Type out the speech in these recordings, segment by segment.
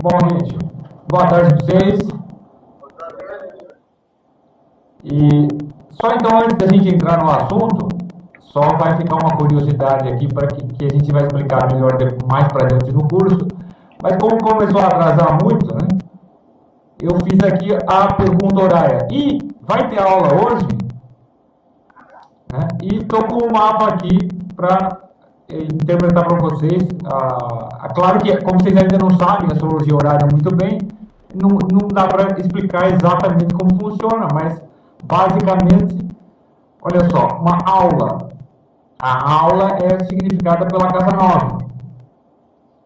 Bom, gente, boa tarde para vocês. E só então, antes da gente entrar no assunto, só vai ficar uma curiosidade aqui para que a gente vai explicar melhor mais para dentro no curso. Mas como começou a atrasar muito, né? Eu fiz aqui a pergunta horária. E vai ter aula hoje? Né? E estou com o mapa aqui para interpretar para vocês. Claro que, como vocês ainda não sabem astrologia horária muito bem, não dá para explicar exatamente como funciona, mas basicamente, olha só, uma aula. A aula é significada pela casa 9.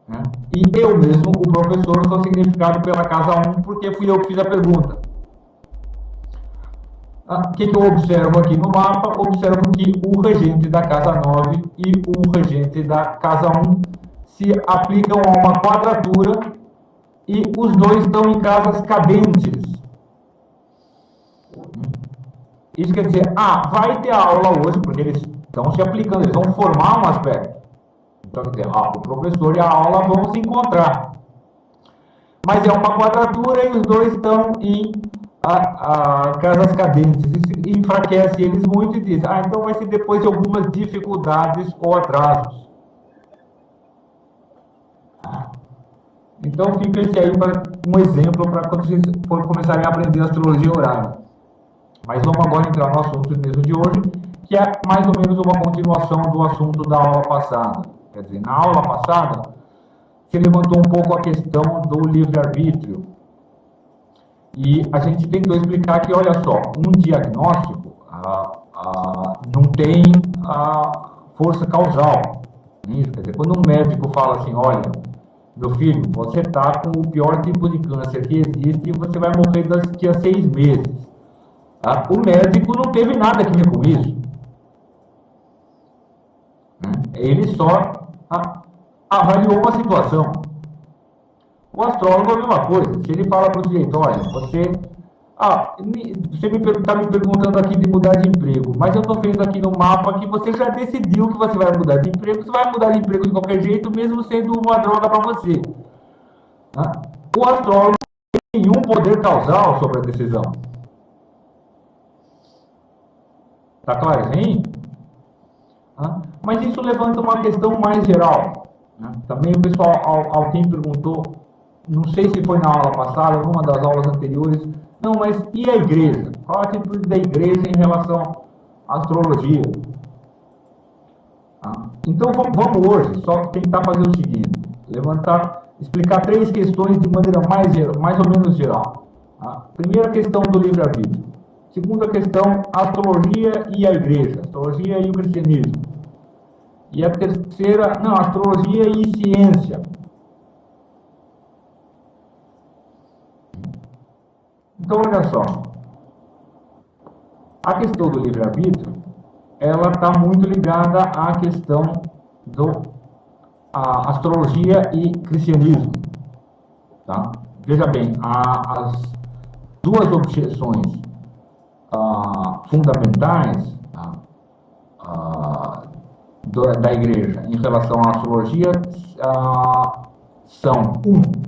Né? E eu mesmo, o professor, sou significado pela casa 1, porque fui eu que fiz a pergunta. O que eu observo aqui no mapa? Observo que o regente da casa 9 e o regente da casa 1 se aplicam a uma quadratura e os dois estão em casas cadentes. Isso quer dizer, vai ter aula hoje, porque eles estão se aplicando, eles vão formar um aspecto. Então, quer dizer, o professor e a aula vão se encontrar. Mas é uma quadratura e os dois estão em casas cadentes. Isso enfraquece eles muito e diz, então vai ser depois de algumas dificuldades ou atrasos. Então fica esse aí para um exemplo para quando vocês forem começarem a aprender astrologia horária. Mas vamos agora entrar no assunto mesmo de hoje, que é mais ou menos uma continuação do assunto da aula passada. Quer dizer, na aula passada, se levantou um pouco a questão do livre-arbítrio. E a gente tentou explicar que, olha só, um diagnóstico não tem força causal. Isso, quer dizer, quando um médico fala assim, olha, meu filho, você está com o pior tipo de câncer que existe e você vai morrer daqui a 6 meses. O médico não teve nada a ver com isso. Ele só avaliou uma situação. O astrólogo é a mesma coisa. Se ele fala para o sujeito, olha, você está me perguntando aqui de mudar de emprego, mas eu estou vendo aqui no mapa que você já decidiu que você vai mudar de emprego, você vai mudar de emprego de qualquer jeito, mesmo sendo uma droga para você. O astrólogo não tem nenhum poder causal sobre a decisão. Está claro assim? Mas isso levanta uma questão mais geral. Também o pessoal, alguém perguntou, não sei se foi na aula passada ou numa das aulas anteriores, não, mas e a igreja? Qual a atitude da igreja em relação à astrologia? Então vamos hoje só tentar fazer o seguinte, explicar 3 questões de maneira mais ou menos geral. Primeira questão do livre-arbítrio. Segunda questão, astrologia e a igreja, astrologia e o cristianismo. E a terceira, astrologia e ciência. Então, olha só. A questão do livre-arbítrio, ela está muito ligada à questão do astrologia e cristianismo. Tá? Veja bem, as 2 objeções fundamentais da igreja em relação à astrologia são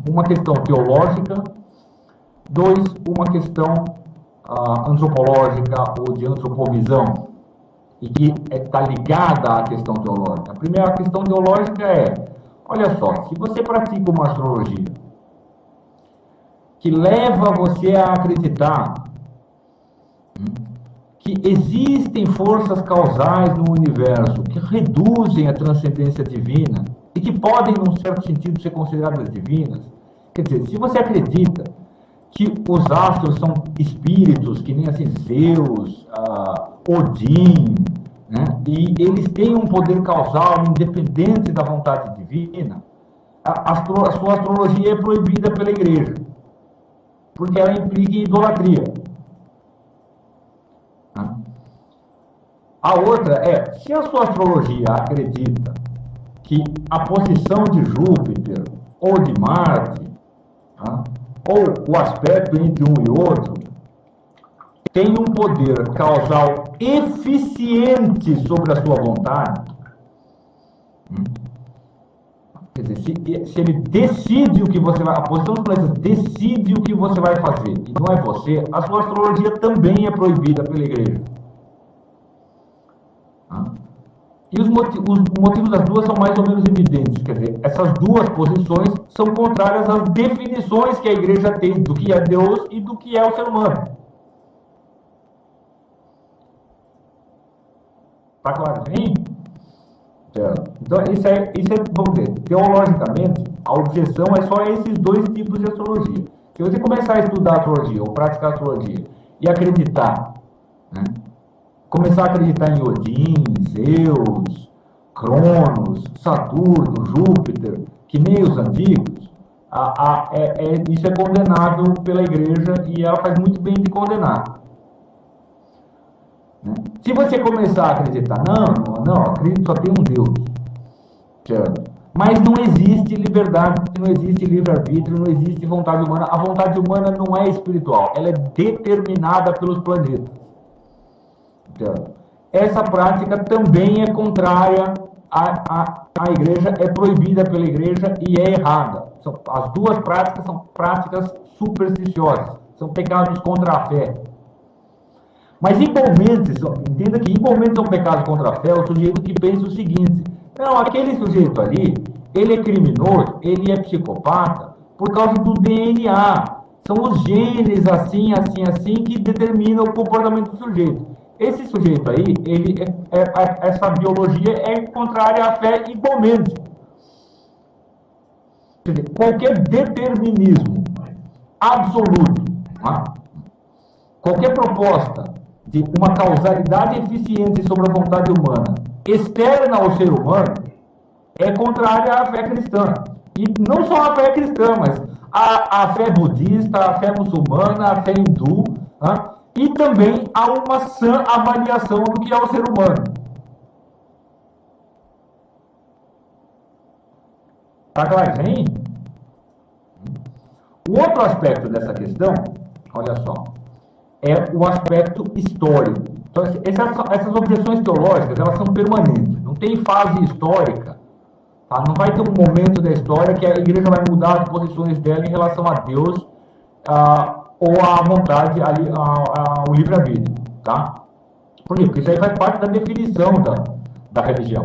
uma questão teológica, 2, uma questão antropológica ou de antropovisão, e que está ligada à questão teológica. A primeira questão teológica olha só, se você pratica uma astrologia que leva você a acreditar que existem forças causais no universo que reduzem a transcendência divina e que podem, num certo sentido, ser consideradas divinas. Quer dizer, se você acredita que os astros são espíritos, que nem assim Zeus, Odin, né, e eles têm um poder causal independente da vontade divina, a sua astrologia é proibida pela igreja, porque ela implica em idolatria. A outra se a sua astrologia acredita que a posição de Júpiter ou de Marte, ou o aspecto entre um e outro, tem um poder causal eficiente sobre a sua vontade, Quer dizer, se ele decide o que você vai... A posição dos planetas decide o que você vai fazer, e não é você, a sua astrologia também é proibida pela igreja. E os motivos das duas são mais ou menos evidentes. Quer dizer, essas duas posições são contrárias às definições que a igreja tem do que é Deus e do que é o ser humano. Tá claro, sim? Então, isso é, vamos dizer, teologicamente, a objeção é só a esses dois tipos de astrologia. Se você começar a estudar astrologia ou praticar astrologia e acreditar, né, começar a acreditar em Odin, Zeus, Cronos, Saturno, Júpiter, que nem os antigos, isso é condenável pela igreja e ela faz muito bem de condenar. Se você começar a acreditar, não, acredito só tem um Deus, certo? Mas não existe liberdade, não existe livre-arbítrio, não existe vontade humana. A vontade humana não é espiritual, ela é determinada pelos planetas. Certo? Essa prática também é contrária à igreja, é proibida pela igreja e é errada. As duas práticas são práticas supersticiosas, são pecados contra a fé. Mas igualmente, entenda que igualmente são pecados contra a fé o sujeito que pensa o seguinte: não, aquele sujeito ali, ele é criminoso, ele é psicopata por causa do DNA. São os genes assim, assim, assim que determinam o comportamento do sujeito. Esse sujeito aí, essa biologia é contrária à fé igualmente. Quer dizer, qualquer determinismo absoluto, qualquer proposta de uma causalidade eficiente sobre a vontade humana, externa ao ser humano, é contrária à fé cristã. E não só a fé cristã, mas a fé budista, a fé muçulmana, a fé hindu, e também há uma sã avaliação do que é o ser humano. Tá claro, hein? O outro aspecto dessa questão, olha só, é o aspecto histórico. Então, essas objeções teológicas, elas são permanentes. Não tem fase histórica. Tá? Não vai ter um momento da história que a igreja vai mudar as posições dela em relação a Deus ou à vontade, ao livre-arbítrio. Tá? Por quê? Porque isso aí faz parte da definição da religião.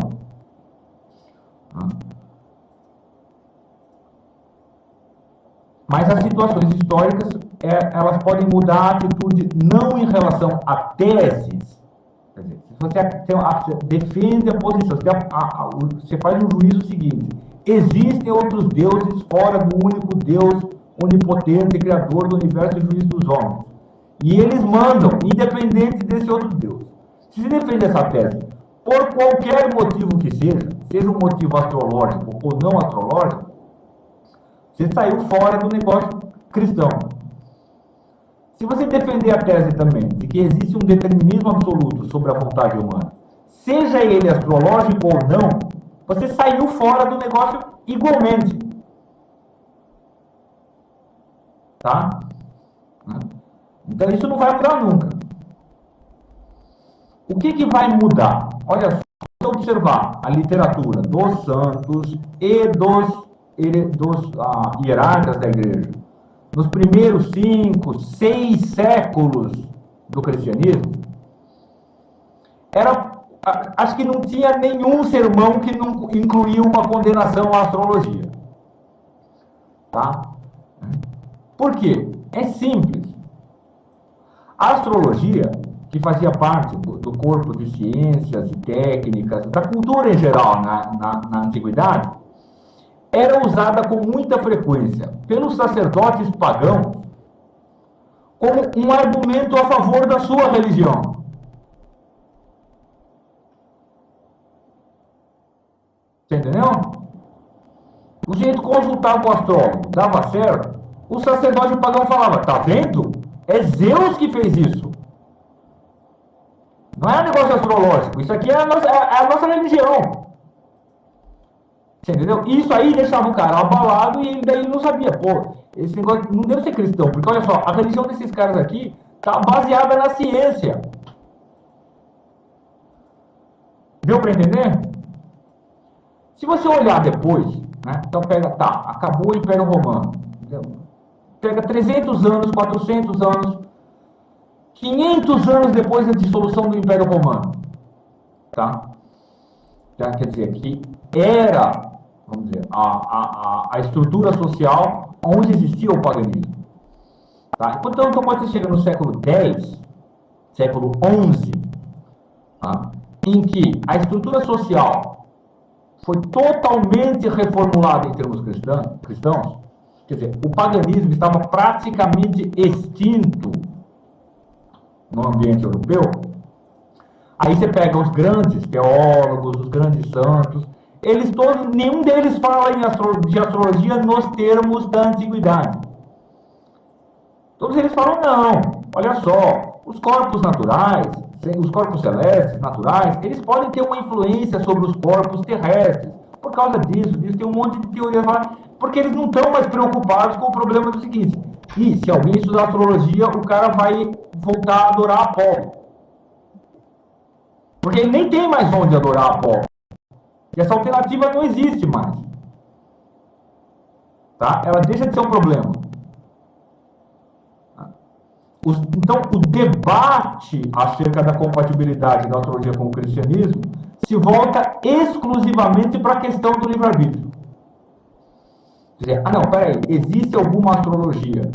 Mas as situações históricas, elas podem mudar a atitude não em relação a teses. Quer dizer, se você defende a posição, você faz um juízo seguinte: existem outros deuses fora do único Deus onipotente, criador do universo e juiz dos homens. E eles mandam, independente desse outro Deus. Se você defende essa tese, por qualquer motivo que seja um motivo astrológico ou não astrológico, você saiu fora do negócio cristão. Se você defender a tese também de que existe um determinismo absoluto sobre a vontade humana, seja ele astrológico ou não, você saiu fora do negócio igualmente. Tá? Então isso não vai mudar nunca. O que vai mudar? Olha só, se você observar a literatura dos santos e dos hierarcas da igreja, nos primeiros 5, 6 séculos do cristianismo, acho que não tinha nenhum sermão que não incluía uma condenação à astrologia. Tá? Por quê? É simples. A astrologia, que fazia parte do corpo de ciências e técnicas, da cultura em geral na antiguidade, era usada com muita frequência pelos sacerdotes pagãos como um argumento a favor da sua religião. Você entendeu? O jeito consultava o astrólogo, dava certo, o sacerdote pagão falava: tá vendo? É Zeus que fez isso. Não é um negócio astrológico, isso aqui é a nossa religião. Você entendeu? Isso aí deixava o cara abalado e daí ele não sabia. Pô, esse negócio não deve ser cristão, porque olha só, a religião desses caras aqui está baseada na ciência. Deu para entender? Se você olhar depois, né? Então pega, tá, acabou o Império Romano. Pega 300 anos, 400 anos, 500 anos depois da dissolução do Império Romano, tá? Já quer dizer que era, vamos dizer, a estrutura social onde existia o paganismo. Tá? Portanto, quando você chega no século X, século XI, tá? Em que a estrutura social foi totalmente reformulada em termos cristãos, quer dizer, o paganismo estava praticamente extinto no ambiente europeu. Aí você pega os grandes teólogos, os grandes santos, eles todos, nenhum deles fala de astrologia nos termos da antiguidade. Todos eles falam, não, olha só, os corpos naturais, os corpos celestes naturais, eles podem ter uma influência sobre os corpos terrestres. Por causa disso, tem um monte de teorias lá, porque eles não estão mais preocupados com o problema do seguinte: e se alguém estudar astrologia, o cara vai voltar a adorar Apolo. Porque ele nem tem mais onde adorar Apolo. E essa alternativa não existe mais. Tá? Ela deixa de ser um problema. Então, o debate acerca da compatibilidade da astrologia com o cristianismo se volta exclusivamente para a questão do livre-arbítrio. Dizer, não, peraí, existe alguma astrologia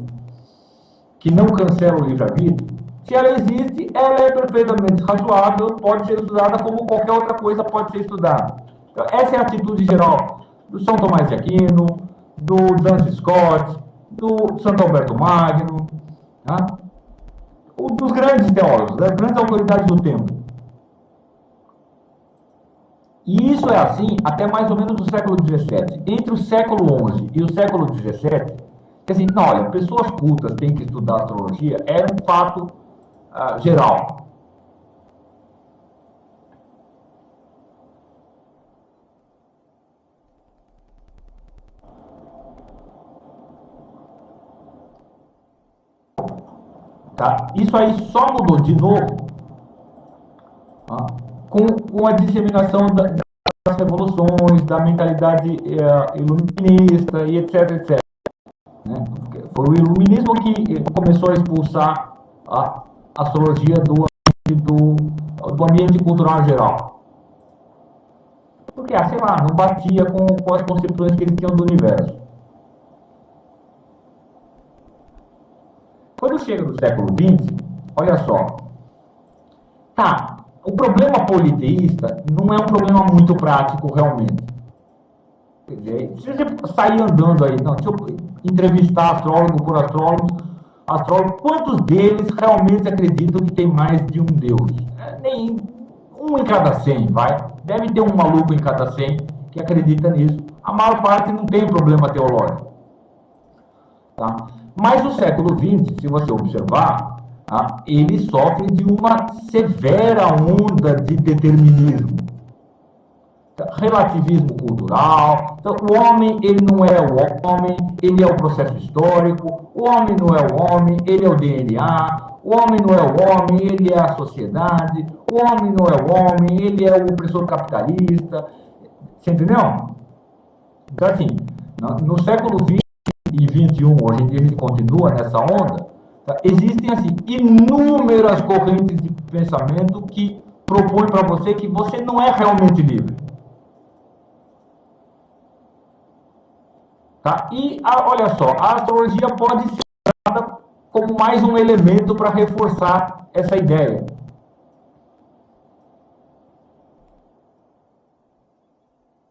que não cancela o livre-arbítrio? Se ela existe, ela é perfeitamente razoável, pode ser estudada como qualquer outra coisa pode ser estudada. Então, essa é a atitude geral do São Tomás de Aquino, do Duns Scott, do Santo Alberto Magno, tá? Dos grandes teólogos, das grandes autoridades do tempo. E isso é assim até mais ou menos o século XVII. Entre o século XI e o século XVII, quer dizer, não, olha, pessoas cultas têm que estudar astrologia, era um fato geral. Tá? Isso aí só mudou de novo, tá? com a disseminação das revoluções, da mentalidade iluminista e etc, etc. Né? Foi o iluminismo que começou a expulsar a astrologia do ambiente cultural geral. Porque, sei lá, não batia com as concepções que eles tinham do universo. Quando chega no século XX, olha só, tá, o problema politeísta não é um problema muito prático realmente. Quer dizer, se você sair andando aí, não, deixa eu entrevistar astrólogo por astrólogo, quantos deles realmente acreditam que tem mais de um Deus? Nem um em cada 100, vai. Deve ter um maluco em cada 100 que acredita nisso. A maior parte não tem problema teológico. Tá? Mas o século XX, se você observar, ele sofre de uma severa onda de determinismo. Relativismo cultural. Então, o homem, ele não é o homem, ele é o processo histórico. O homem não é o homem, ele é o DNA. O homem não é o homem, ele é a sociedade. O homem não é o homem, ele é o opressor capitalista. Você entendeu? Então, assim, no século XX e XXI, hoje em dia a gente continua nessa onda, tá? Existem assim, inúmeras correntes de pensamento que propõem para você que você não é realmente livre. Tá? E, olha só, a astrologia pode ser usada como mais um elemento para reforçar essa ideia.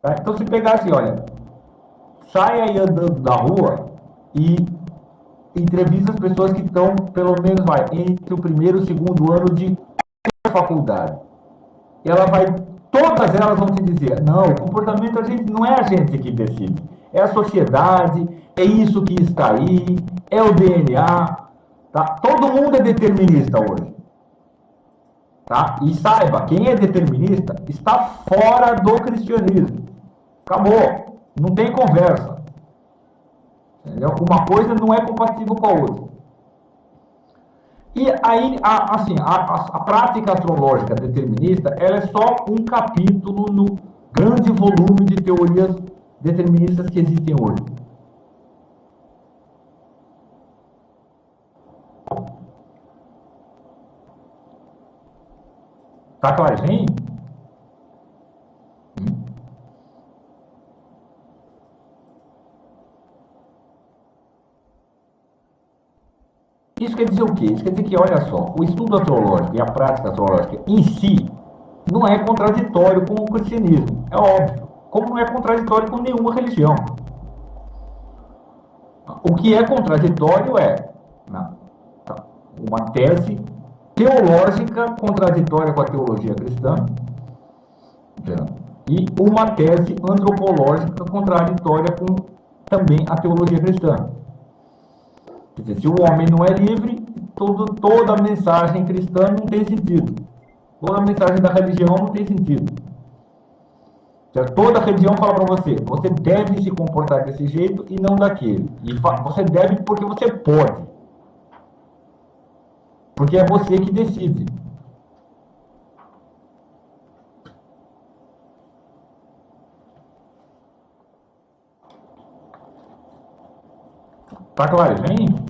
Tá? Então, se pegar assim, olha, sai aí andando na rua e entrevista as pessoas que estão, pelo menos, entre o primeiro e o segundo ano de faculdade. E todas elas vão te dizer, não, o comportamento não é a gente que decide. É a sociedade, é isso que está aí, é o DNA. Tá? Todo mundo é determinista hoje. Tá? E saiba, quem é determinista está fora do cristianismo. Acabou. Não tem conversa. Entendeu? Uma coisa não é compatível com a outra. E aí, assim, a prática astrológica determinista, ela é só um capítulo no grande volume de teorias deterministas que existem hoje. Tá claro, gente? Isso quer dizer o quê? Isso quer dizer que, olha só, o estudo astrológico e a prática astrológica em si não é contraditório com o cristianismo, é óbvio. Como não é contraditório com nenhuma religião. O que é contraditório é uma tese teológica contraditória com a teologia cristã e uma tese antropológica contraditória com também a teologia cristã. Quer dizer, se o homem não é livre, toda a mensagem cristã não tem sentido. Toda a mensagem da religião não tem sentido. Toda religião fala para você, você deve se comportar desse jeito e não daquele. E você deve porque você pode. Porque é você que decide. Tá claro, gente?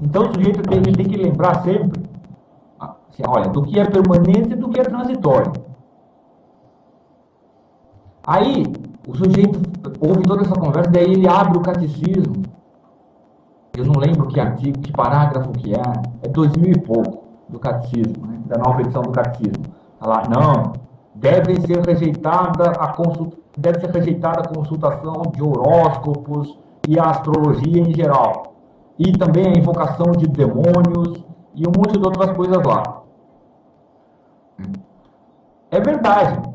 Então o sujeito tem que lembrar sempre, assim, olha, do que é permanente e do que é transitório. Aí o sujeito ouve toda essa conversa, daí ele abre o catecismo. Eu não lembro que artigo, que parágrafo que é 2000 e pouco do catecismo, né, da nova edição do catecismo. Lá, não, deve ser rejeitada a consultação de horóscopos e a astrologia em geral. E também a invocação de demônios e um monte de outras coisas lá. É verdade.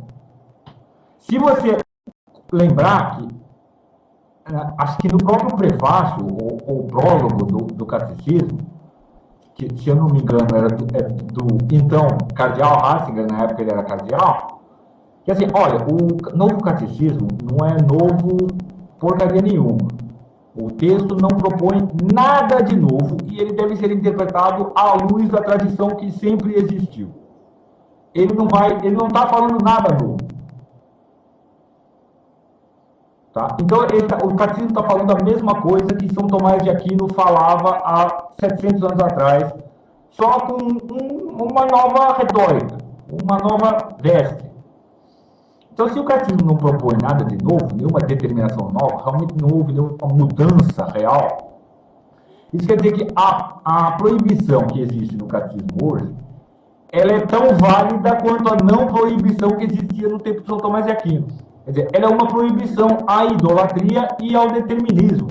Se você lembrar que, acho que no próprio prefácio, ou prólogo do catecismo, que, se eu não me engano, era do então cardeal Ratzinger, na época ele era cardeal, que assim, olha, o novo catecismo não é novo porcaria nenhuma. O texto não propõe nada de novo e ele deve ser interpretado à luz da tradição que sempre existiu. Ele não está falando nada novo. Tá? Então, o catecismo está falando a mesma coisa que São Tomás de Aquino falava há 700 anos atrás, só com uma nova retórica, uma nova veste. Então, se o catecismo não propõe nada de novo, nenhuma determinação nova, realmente não houve nenhuma mudança real, isso quer dizer que a proibição que existe no catecismo hoje, ela é tão válida quanto a não proibição que existia no tempo de São Tomás de Aquino. Quer dizer, ela é uma proibição à idolatria e ao determinismo.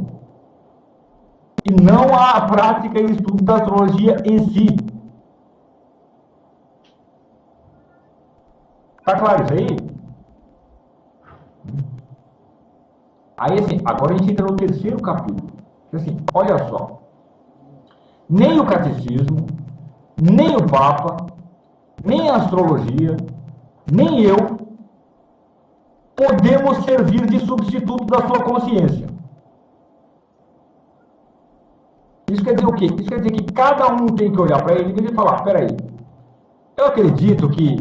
E não à prática e estudo da astrologia em si. Tá claro isso aí? Aí, assim, agora a gente entra no terceiro capítulo. Assim, olha só. Nem o catecismo, nem o Papa, nem a astrologia, nem eu podemos servir de substituto da sua consciência. Isso quer dizer o quê? Isso quer dizer que cada um tem que olhar para ele e falar, peraí, eu acredito que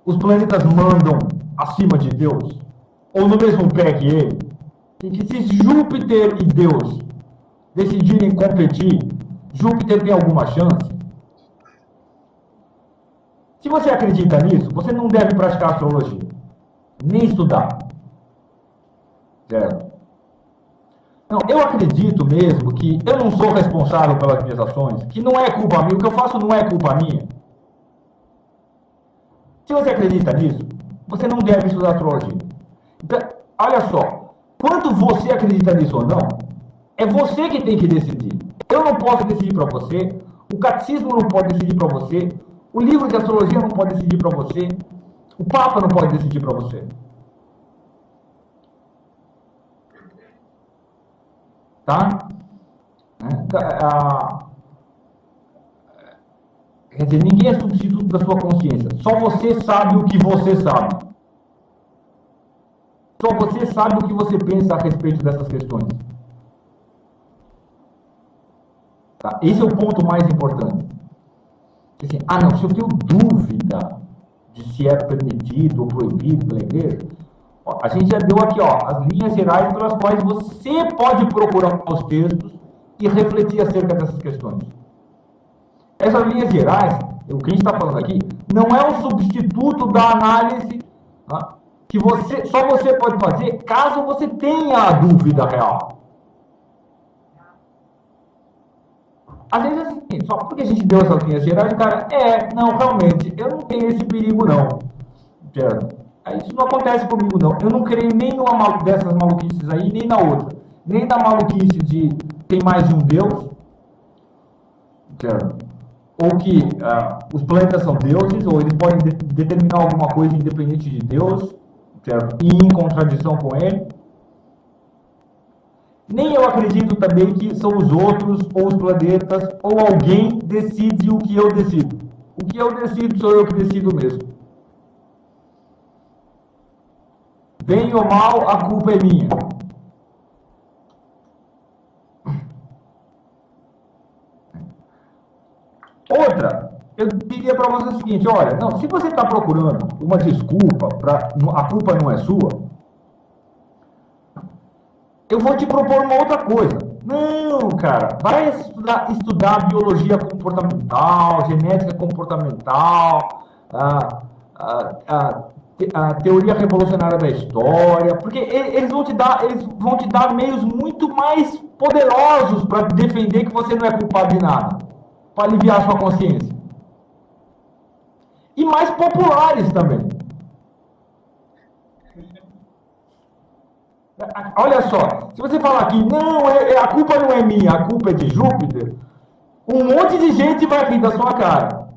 os planetas mandam acima de Deus, ou no mesmo pé que ele, que se Júpiter e Deus decidirem competir, Júpiter tem alguma chance? Se você acredita nisso, você não deve praticar astrologia, nem estudar. Certo? Não, eu acredito mesmo que eu não sou responsável pelas minhas ações, que não é culpa minha, o que eu faço não é culpa minha. Se você acredita nisso, você não deve estudar astrologia. Então, olha só, quanto você acredita nisso ou não, é você que tem que decidir. Eu não posso decidir para você, o catecismo não pode decidir para você, o livro de astrologia não pode decidir para você, o Papa não pode decidir para você. Tá? Quer dizer, ninguém é substituto da sua consciência. Só você sabe o que você sabe. Só você sabe o que você pensa a respeito dessas questões. Tá? Esse é o ponto mais importante. Assim, não, se eu tenho dúvida de se é permitido ou proibido pela igreja, ó, a gente já deu aqui as linhas gerais pelas quais você pode procurar os textos e refletir acerca dessas questões. Essas linhas gerais, o que a gente está falando aqui, não é um substituto da análise, tá, que só você pode fazer caso você tenha a dúvida real. Às vezes é assim, só porque a gente deu essas linhas gerais, o cara, não, realmente, eu não tenho esse perigo, não. Isso não acontece comigo, não. Eu não creio nem numa dessas maluquices aí, nem na outra. Nem na maluquice de tem mais de um Deus, ou que os planetas são deuses, ou eles podem determinar alguma coisa independente de Deus, e em contradição com ele. Nem eu acredito também que são os outros, ou os planetas, ou alguém decide o que eu decido. O que eu decido sou eu que decido mesmo. Bem ou mal, a culpa é minha. Outra, eu diria para você o seguinte, olha, não, se você está procurando uma desculpa, a culpa não é sua, eu vou te propor uma outra coisa. Não, cara, vai estudar biologia comportamental, genética comportamental, a teoria revolucionária da história, porque eles vão te dar meios muito mais poderosos para defender que você não é culpado de nada, para aliviar a sua consciência. E mais populares também. Olha só, se você falar que não, a culpa não é minha, a culpa é de Júpiter, um monte de gente vai rir da sua cara.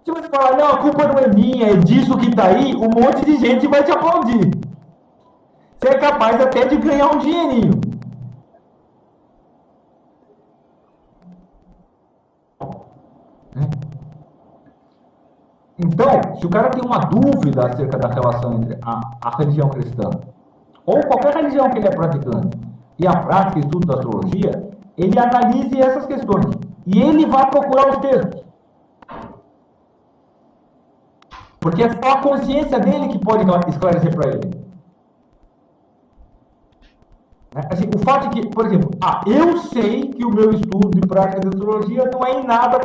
Se você falar, não, a culpa não é minha, é disso que tá aí, um monte de gente vai te aplaudir. Você é capaz até de ganhar um dinheirinho. Então, se o cara tem uma dúvida acerca da relação entre a religião cristã, ou qualquer religião que ele é praticante, e a prática e estudo da astrologia, ele analise essas questões. E ele vai procurar os textos. Porque é só a consciência dele que pode esclarecer para ele. Assim, o fato de que, por exemplo, eu sei que o meu estudo e prática de astrologia não é em nada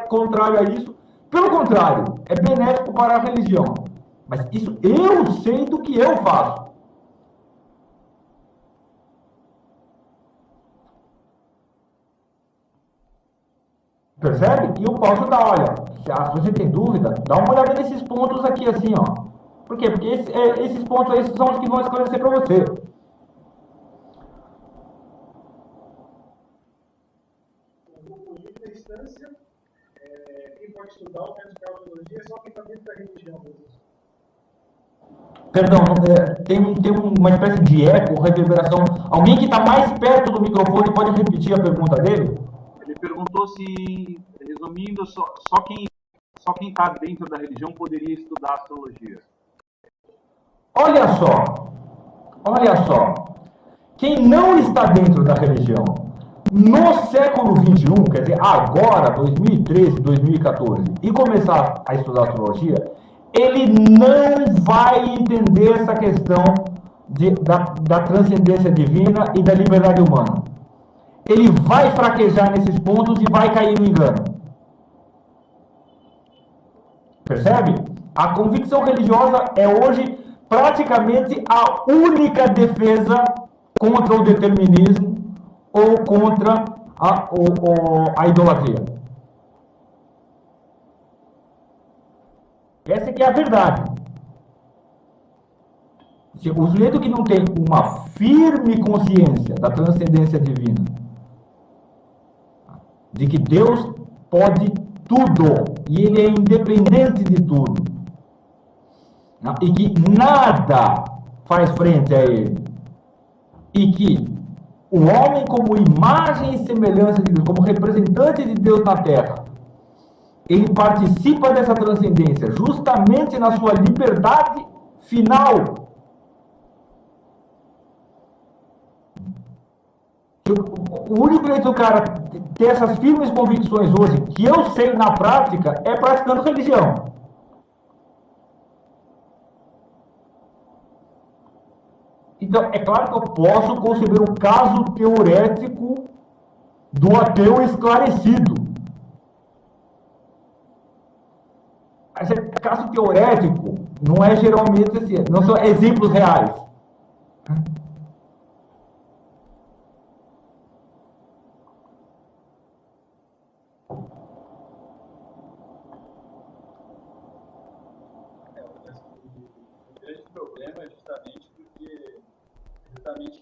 contrário a isso. Pelo contrário, é benéfico para a religião. Mas isso eu sei do que eu faço. Percebe? E eu posso dar, olha, se você tem dúvida, dá uma olhada nesses pontos aqui, assim, ó. Por quê? Porque esses pontos aí são os que vão esclarecer para você. Quem pode estudar o método de astrologia é só quem está dentro da religião. Perdão, tem uma espécie de eco, reverberação. Alguém que está mais perto do microfone pode repetir a pergunta dele? Ele perguntou se, resumindo, só quem está dentro da religião poderia estudar astrologia. Olha só. Quem não está dentro da religião, no século XXI, quer dizer, agora, 2013, 2014, e começar a estudar astrologia, ele não vai entender essa questão da transcendência divina e da liberdade humana. Ele vai fraquejar nesses pontos e vai cair no engano. Percebe? A convicção religiosa é hoje praticamente a única defesa contra o determinismo ou contra a idolatria. Essa que é a verdade. O sujeito que não tem uma firme consciência da transcendência divina, de que Deus pode tudo, e Ele é independente de tudo, e que nada faz frente a Ele, e que o homem, como imagem e semelhança de Deus, como representante de Deus na Terra, ele participa dessa transcendência justamente na sua liberdade final. o único jeito do cara ter essas firmes convicções hoje, que eu sei na prática, é praticando religião. Então, é claro que eu posso conceber um caso teorético do ateu esclarecido. Esse caso teorético não é geralmente assim, não são exemplos reais. O grande problema é justamente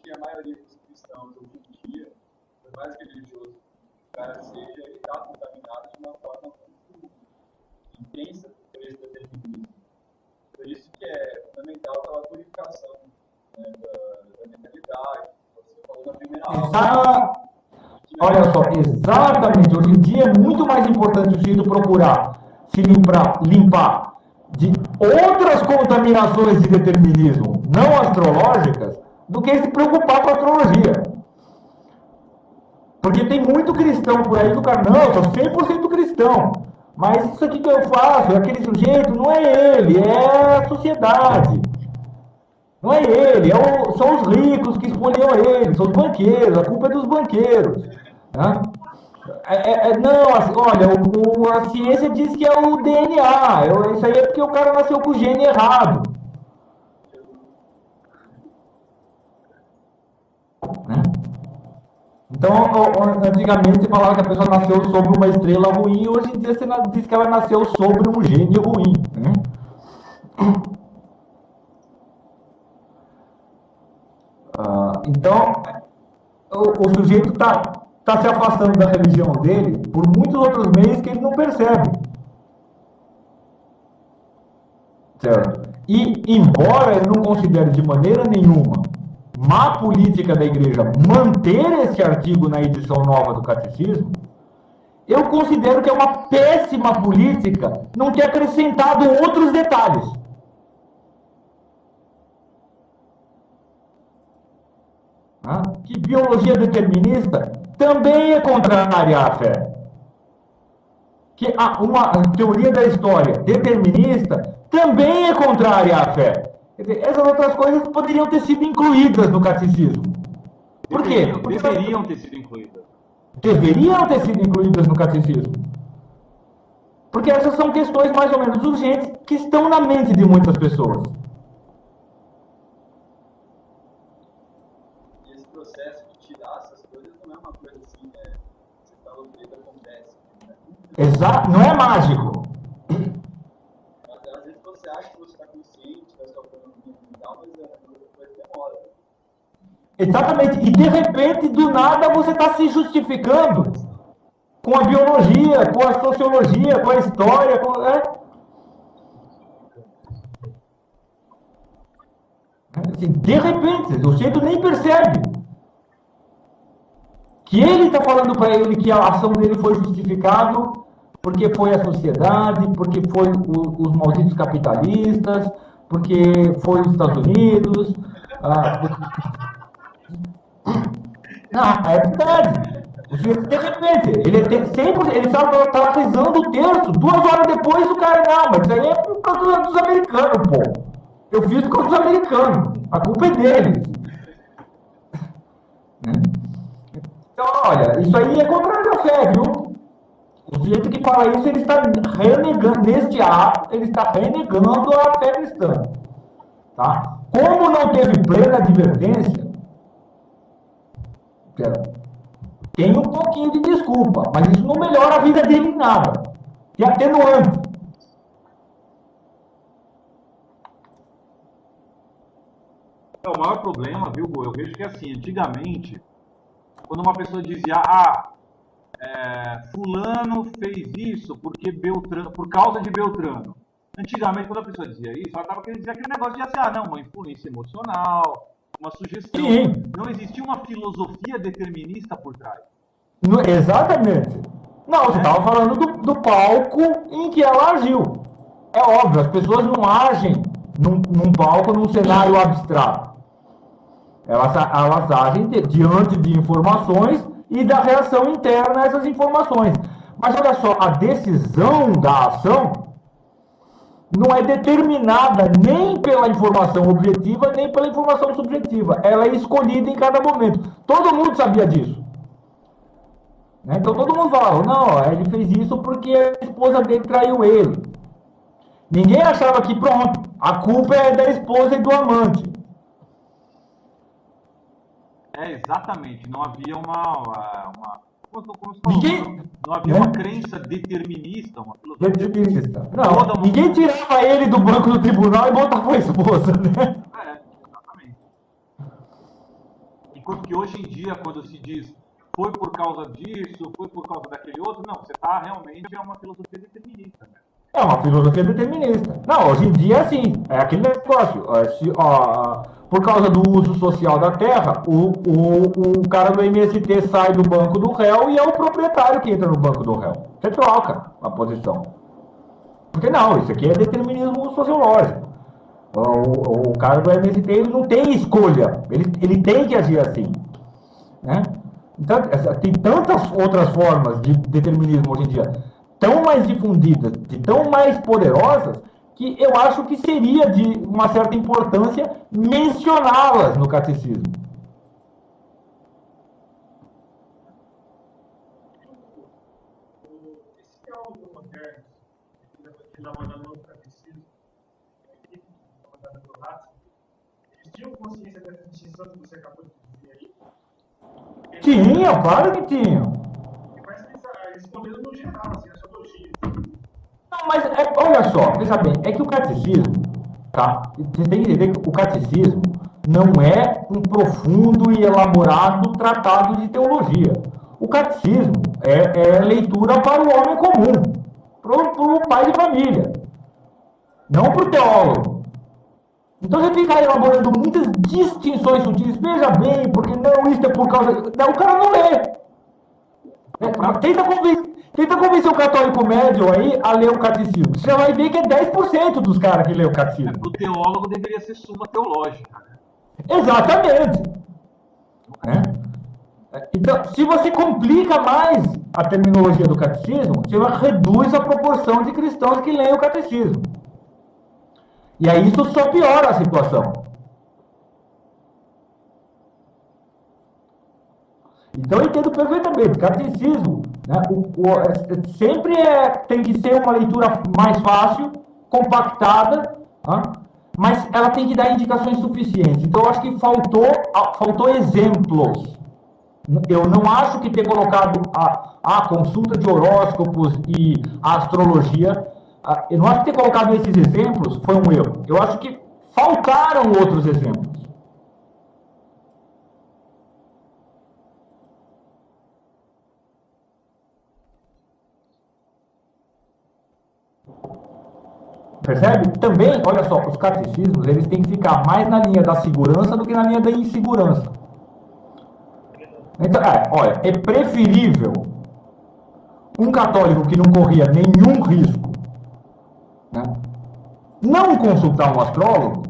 que a maioria dos cristãos hoje em dia, por mais religioso o cara seja, ele está contaminado de uma forma muito intensa por esse determinismo. Por isso que é fundamental aquela purificação, né, da mentalidade. Você falou na primeira aula. Olha só, exatamente. Hoje em dia é muito mais importante o sujeito procurar se limpar de outras contaminações de determinismo não astrológicas do que se preocupar com a astrologia. Porque tem muito cristão por aí que o cara, não, eu sou 100% cristão. Mas isso aqui que eu faço, aquele sujeito, não é ele, é a sociedade. Não é ele, são os ricos que escolheram ele, são os banqueiros, a culpa é dos banqueiros. Né? Não, olha, a ciência diz que é o DNA, isso aí é porque o cara nasceu com o gene errado. Né? Então, antigamente se falava que a pessoa nasceu sobre uma estrela ruim, hoje em dia você diz que ela nasceu sobre um gene ruim. Né? Então, o sujeito está se afastando da religião dele por muitos outros meios que ele não percebe. Certo? E, embora ele não considere de maneira nenhuma má política da igreja manter esse artigo na edição nova do catecismo, eu considero que é uma péssima política não ter acrescentado outros detalhes. Que biologia determinista também é contrária à fé. Que uma teoria da história determinista também é contrária à fé. Quer dizer, essas outras coisas poderiam ter sido incluídas no catecismo. Por quê? Deveriam ter sido incluídas. Deveriam ter sido incluídas no catecismo. Porque essas são questões mais ou menos urgentes que estão na mente de muitas pessoas. E esse processo de tirar essas coisas não é uma coisa assim, né? Você fala o que acontece. Né? Exato, não é mágico. Às vezes você acha que você está consciente da sua autonomia mental, mas a coisa demora. Exatamente. E de repente, do nada, você está se justificando com a biologia, com a sociologia, com a história. Assim, de repente, o sujeito nem percebe que ele está falando para ele que a ação dele foi justificável porque foi a sociedade, porque foi os malditos capitalistas, porque foi os Estados Unidos. Não, é verdade. O sujeito, de repente, ele estava rezando o terço, 2 horas depois o cara, não, mas isso aí é por causa dos americanos, pô. Eu fiz por causa dos americanos. A culpa é deles. Então, olha, isso aí é contrário à fé, viu? O sujeito que fala isso, ele está renegando, neste ato, ele está renegando a fé cristã. Tá? Como não teve plena advertência, tem um pouquinho de desculpa, mas isso não melhora a vida dele em nada. E atenuante. O maior problema, viu, Bo? Eu vejo que assim, antigamente, quando uma pessoa dizia, fulano fez isso porque Beltrano, por causa de Beltrano. Antigamente, quando a pessoa dizia isso, ela estava querendo dizer aquele negócio de assim, uma influência emocional, uma sugestão. Sim. Não existia uma filosofia determinista por trás. Exatamente. Não, você estava falando do palco em que ela agiu. É óbvio, as pessoas não agem num palco, num cenário abstrato. Elas agem diante de informações e da reação interna a essas informações. Mas olha só, a decisão da ação não é determinada nem pela informação objetiva, nem pela informação subjetiva. Ela é escolhida em cada momento. Todo mundo sabia disso. Né? Então todo mundo falava, não, ele fez isso porque a esposa dele traiu ele. Ninguém achava que, pronto, a culpa é da esposa e do amante. Exatamente. Não havia não havia uma crença determinista, uma filosofia determinista. Não, ninguém tirava ele do banco do tribunal e botava a esposa, né? Exatamente. Enquanto que hoje em dia, quando se diz foi por causa disso, foi por causa daquele outro, não, você está realmente uma filosofia determinista, né? É uma filosofia determinista. Não, hoje em dia é assim, é aquele negócio. Por causa do uso social da terra, o cara do MST sai do banco do réu e é o proprietário que entra no banco do réu. Você troca a posição. Porque não, isso aqui é determinismo sociológico. O cara do MST ele não tem escolha, ele tem que agir assim. Né? Então, tem tantas outras formas de determinismo hoje em dia, tão mais difundidas, tão mais poderosas, que eu acho que seria de uma certa importância mencioná-las no catecismo. Esse teólogo moderno, que está mandando no catecismo, que está mandando no Ratzinger, eles tinham consciência dessa distinção que você acabou de dizer aí? Tinham, claro que tinham. Parece que eles estão vendo no geral, assim, a sociologia. Não, mas olha só, veja bem, é que o catecismo, tá? Vocês têm que entender que o catecismo não é um profundo e elaborado tratado de teologia. O catecismo é leitura para o homem comum, para o pai de família, não para o teólogo. Então você fica elaborando muitas distinções sutis, veja bem, porque não, isso é por causa... Não, o cara não lê. Tenta convencer o católico médio aí a ler o catecismo. Você já vai ver que é 10% dos caras que lê o catecismo. O teólogo deveria ser suma teológica. Né? Exatamente. Né? Então, se você complica mais a terminologia do catecismo, você reduz a proporção de cristãos que leem o catecismo. E aí isso só piora a situação. Então eu entendo perfeitamente, catecismo, né, sempre tem que ser uma leitura mais fácil, compactada, mas ela tem que dar indicações suficientes. Então eu acho que faltou exemplos. Eu não acho que ter colocado a consulta de horóscopos e a astrologia, eu não acho que ter colocado esses exemplos foi um erro. Eu acho que faltaram outros exemplos. Percebe? Também, olha só, os catecismos, eles têm que ficar mais na linha da segurança do que na linha da insegurança. Então, olha, é preferível um católico que não corria nenhum risco, né, não consultar um astrólogo,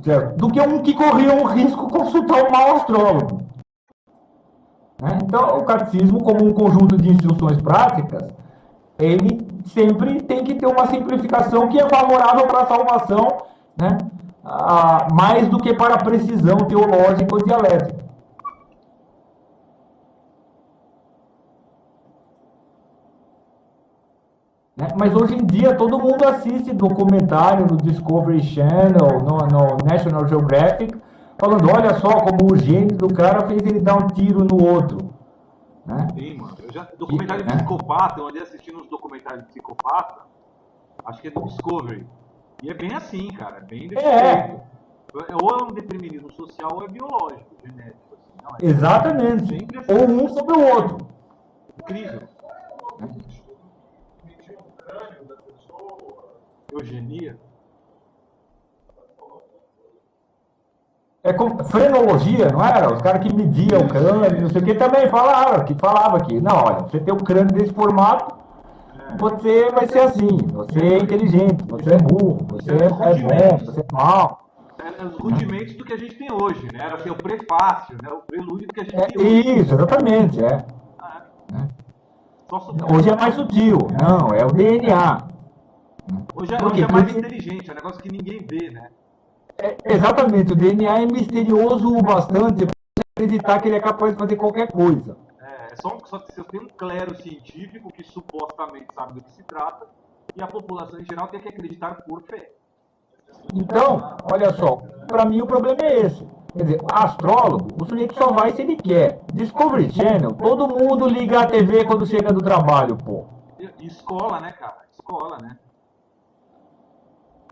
certo, do que um que corria um risco consultar um mau astrólogo. Né? Então, o catecismo, como um conjunto de instruções práticas, ele sempre tem que ter uma simplificação que é favorável para a salvação, né? Mais do que para a precisão teológica ou dialética. Né? Mas hoje em dia todo mundo assiste documentário no Discovery Channel, no National Geographic, falando, olha só como o gênio do cara fez ele dar um tiro no outro. Né? Sim, mano. Documentário de psicopata, eu andei assistindo uns documentários de psicopata, acho que é do Discovery. E é bem assim, cara, é bem desse jeito. Ou é um determinismo social ou é biológico, genético. Assim. Não, exatamente. Assim. Ou um sobre o outro. Incrível. Eugenia. É como frenologia, não era? Os caras que mediam o crânio, não sei o que, também falava que, não, olha, você tem um crânio desse formato, você vai ser assim, você é inteligente, você é burro, você é bom, você é mal. Os rudimentos do que a gente tem hoje, né? Era assim, o prefácio, né? O prelúdio do que a gente tem hoje. Isso, exatamente, Hoje é mais sutil, não, é o DNA. Hoje é mais inteligente, é um negócio que ninguém vê, né? Exatamente, o DNA é misterioso o bastante para acreditar que ele é capaz de fazer qualquer coisa. Só que você tem um clero científico que supostamente sabe do que se trata, e a população em geral tem que acreditar por fé. Então, olha só, para mim o problema é esse. Quer dizer, astrólogo, o sujeito só vai se ele quer. Discovery Channel, todo mundo liga a TV quando chega do trabalho, pô. Escola, né, cara? Escola, né?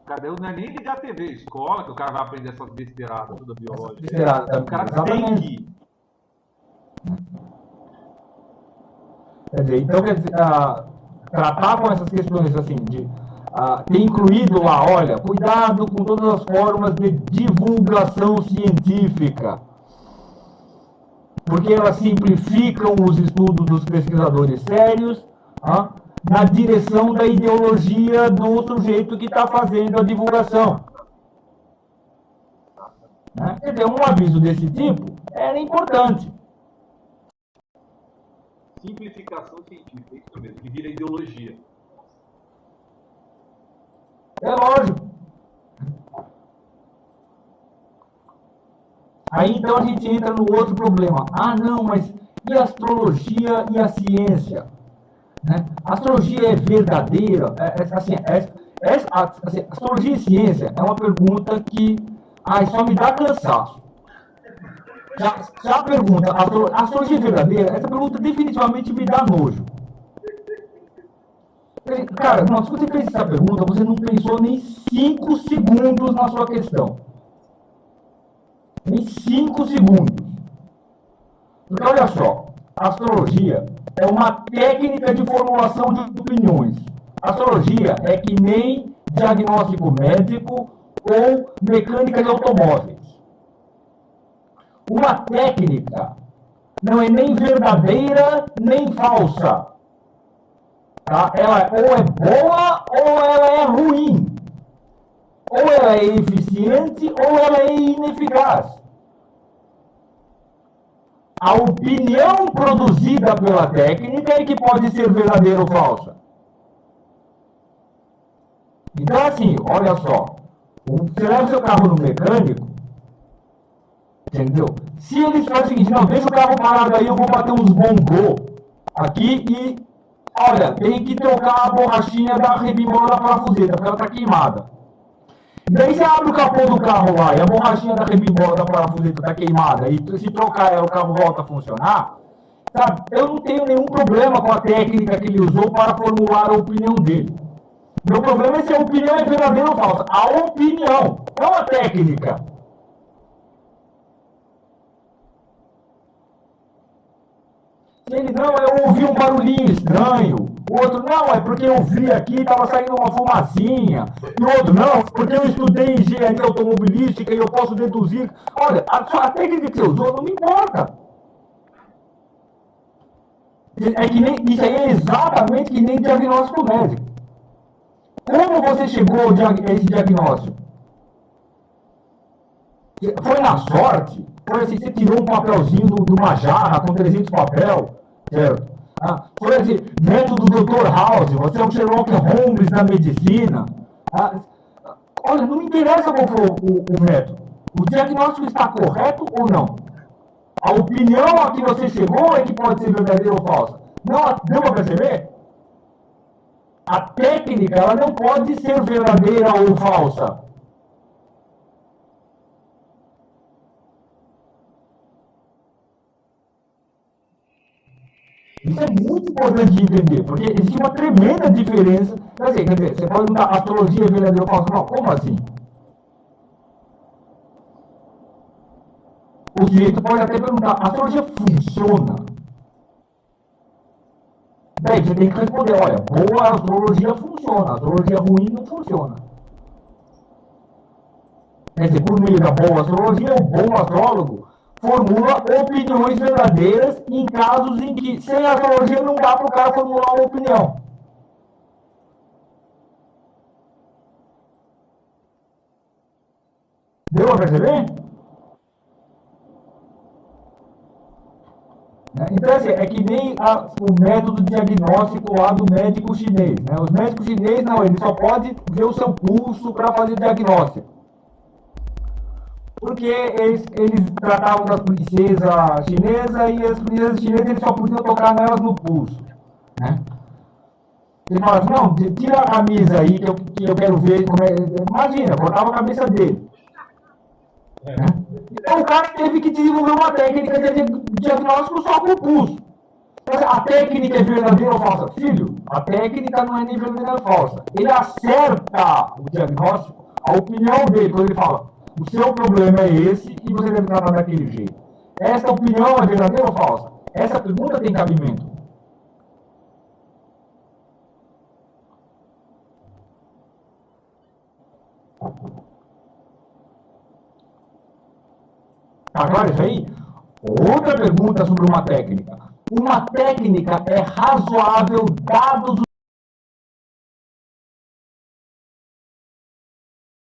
Cadê? Não é nem ligar a TV, escola, que o cara vai aprender essas besteiradas, tudo biológica. Besteirada, o cara tem que ir. Quer dizer, então, tratar com essas questões assim, de ter incluído lá, olha, cuidado com todas as formas de divulgação científica, porque elas simplificam os estudos dos pesquisadores sérios, na direção da ideologia do sujeito que está fazendo a divulgação. Quer dizer, um aviso desse tipo era importante. Simplificação científica, isso mesmo, que vira ideologia. É lógico. Aí então a gente entra no outro problema. Ah, não, mas e a astrologia e a ciência? A astrologia é verdadeira? Astrologia e ciência é uma pergunta que só me dá cansaço. Já a pergunta, a astrologia é verdadeira? Essa pergunta definitivamente me dá nojo. Cara, se você fez essa pergunta, você não pensou nem 5 segundos na sua questão. Nem 5 segundos. Porque olha só, a astrologia é uma técnica de formulação de opiniões. A astrologia é que nem diagnóstico médico ou mecânica de automóveis. Uma técnica não é nem verdadeira nem falsa. Ela ou é boa ou ela é ruim. Ou ela é eficiente ou ela é ineficaz. A opinião produzida pela técnica é que pode ser verdadeira ou falsa. Então, assim, olha só. Você leva o seu carro no mecânico, entendeu? Se eles fazem o seguinte, não, deixa o carro parado aí, eu vou bater uns bongô aqui e, olha, tem que trocar a borrachinha da rebimbola da parafuseta, porque ela tá queimada. Daí você abre o capô do carro lá e a borrachinha da rebimbola da parafuseta tá queimada e se trocar ela, o carro volta a funcionar, sabe? Eu não tenho nenhum problema com a técnica que ele usou para formular a opinião dele. Meu problema é se a opinião é verdadeira ou falsa. A opinião, não a técnica. Se ele, não, eu ouvi um barulhinho estranho. O outro, não, é porque eu vi aqui, estava saindo uma fumacinha. E o outro, não, porque eu estudei engenharia automobilística e eu posso deduzir. Olha, a técnica que você usou não me importa. É que nem, isso aí é exatamente que nem diagnóstico médico. Como você chegou a esse diagnóstico? Foi na sorte? Foi assim, você tirou um papelzinho de uma jarra com 300 papel, certo? Foi assim, método do Dr. House, você é o Sherlock Holmes da medicina. Olha, não me interessa qual foi o método. O diagnóstico está correto ou não? A opinião a que você chegou é que pode ser verdadeira ou falsa. Não, deu para perceber? A técnica, ela não pode ser verdadeira ou falsa. Isso é muito importante de entender, porque existe uma tremenda diferença. Quer dizer, você pode perguntar, astrologia é verdadeira ou falsa? Não, como assim? O sujeito pode até perguntar, a astrologia funciona? Daí você tem que responder, olha, boa astrologia funciona, astrologia ruim não funciona. Quer dizer, por meio da boa astrologia, o bom astrólogo formula opiniões verdadeiras em casos em que, sem astrologia, não dá para o cara formular uma opinião. Deu para perceber? Então, assim, é que nem o método diagnóstico lá do médico chinês. Né? Os médicos chineses, não, ele só pode ver o seu pulso para fazer o diagnóstico. Porque eles tratavam das princesas chinesas e as princesas chinesas eles só podiam tocar nelas no pulso. Né? Ele fala assim, não, tira a camisa aí que eu quero ver como é. Imagina, cortava a cabeça dele. Né? Então o cara teve que desenvolver uma técnica de diagnóstico só com o pulso. A técnica é verdadeira ou falsa? Filho, a técnica não é nem verdadeira ou falsa. Ele acerta o diagnóstico, a opinião dele, quando ele fala, o seu problema é esse e você deve tratar daquele jeito. Essa opinião é verdadeira ou falsa? Essa pergunta tem cabimento. Agora isso aí, outra pergunta sobre uma técnica. Uma técnica é razoável dados